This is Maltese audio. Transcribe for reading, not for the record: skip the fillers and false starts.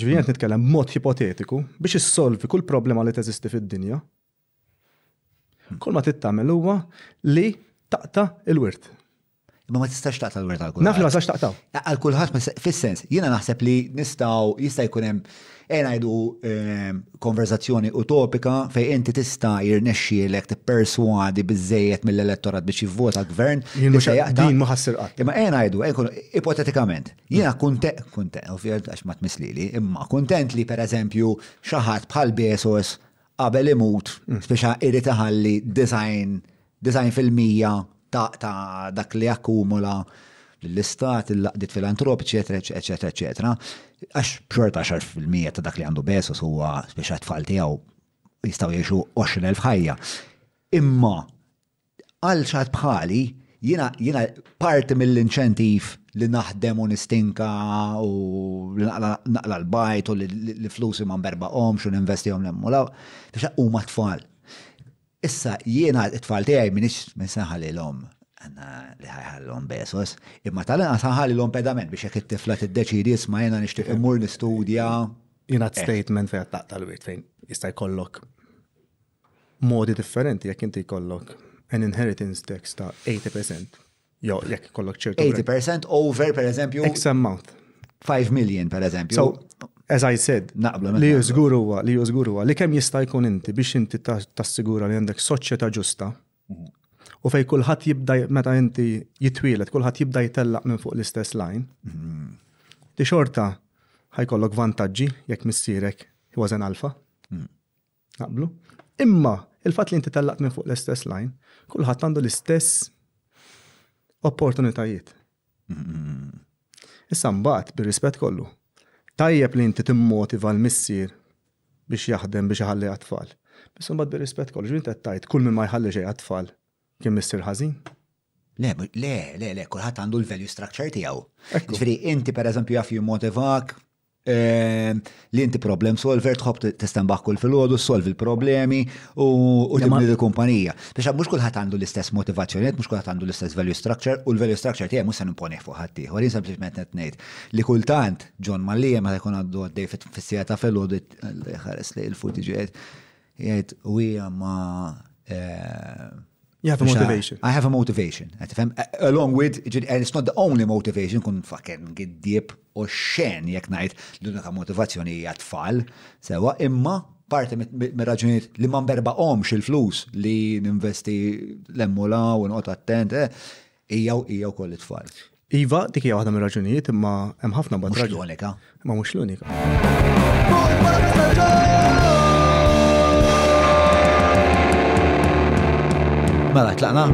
Ġifieri qed nitkellem b'mod ipotetiku biex issolvi kull problema li teżisti fid-dinja. Kull ma tittamel huwa li taqta' il-wirt. Ma tistax taqta' l-wirt għal kulħadd. Naf li ma tistax taqtaw. Għal kulħadd fis-sens, jiena naħseb li jista' jkun hemm ngħidu konverzazzjoni utopika fejn inti tista' jirnexxielek tipperswadi biżejjed mill-elettorat biex jivvota gvern. Din ma ħassir qatt. Imma ngħidu ipotetikament, jiena kuntent, ovvjament għax ma tmislili, imma kuntent li pereżempju xi ħadd bħal Bezos qabel imut speċa irid iħalli design fil-mija ta' dak li akkumula l-istat, il-laqdiet filantropiċi, eċetera. Għax b'xorta 10% ta' dak li għandu Bezos huwa speċa tfal tiegħu jistgħu jgħixu 20,000 ħajja. Imma għal xatt bħali jiena parti mill-inċentiv li naħdem u nistinka u naqla l-bajt u li flusi ma nberbaqhomx u ninvestihom l-emmulaw biex huma tfal. Issa jiena t-tfal tiegħi minix minsaħalilhom għanna li ħajħallhom Bezos, imma tal-inqas ħaħallilhom pedament biex jekk it-tifla tiddeċidi isma' jiena nixtieq immur nistudja. Jiena statement fejn taqta' l-wirt fejn jista' jkollok modi differenti jekk inti jkollok an inheritance tax ta' 80%. Jew jekk ikollok ċertu 80% over pereżempju X amount. 5 million pereżempju. So, as I said, li jużgur huwa li kemm jista' jkun inti biex inti tassigura li għandek soċjetà ġusta u fej kulħadd jibda meta inti jitwielet, kulħadd jibda jitellaq minn fuq l-istess line. Di xorta ħajkollok vantaġġi jekk missierek he was an alpha. Naqblu? Imma il-fatt li inti tellaqt minn fuq l-istess line, kulħadd għandu l-istess opportunitajiet. Issa mbagħad bir-rispett kollu. Tajjeb li inti timmotiva l-missier biex jaħdem biex iħalli għat-tfal. Biss imbagħad bir-rispett kollu, ġbint qed tgħid kull min ma jħalli xejn għat-tfal kien missier ħażin. Le, kulħadd għandu l-value structure tiegħu. Ġifieri inti pereżempju jaf jimmotivak li inti problem solver tħobb tistembaħ kull filgħodu solvi l-problemi u tibni l-kumpanija. Biex mhux kulħadd għandu l-istess motivazzjonijiet, mhux kulħadd għandu l-istess value structure u l-value structure tiegħi mhux se nimponih fuq ħadd ieħor. Jien sempliċement qed ngħid li kultant John Mallia meta jkun għandu għaddej fis-sija ta' filgħodu ħares li l-futiġi jgħid ma You have a motivation. I have a motivation. Along with, and it's not the only motivation, kun fucking giddieb u xen jek najt l-unika motivazzjoni hija tfal, sewa, imma parti mir-raġunijiet li ma nberbaqhomx il-flus li ninvesti l-emmula u nqgħod attent, hija wkoll it-tfal. Iva, dik hija waħda mir-raġunijiet, imma hemm ħafna bad raġuni. Mhux l-unika. Ma mhux l-unika. Mela, tlaqna?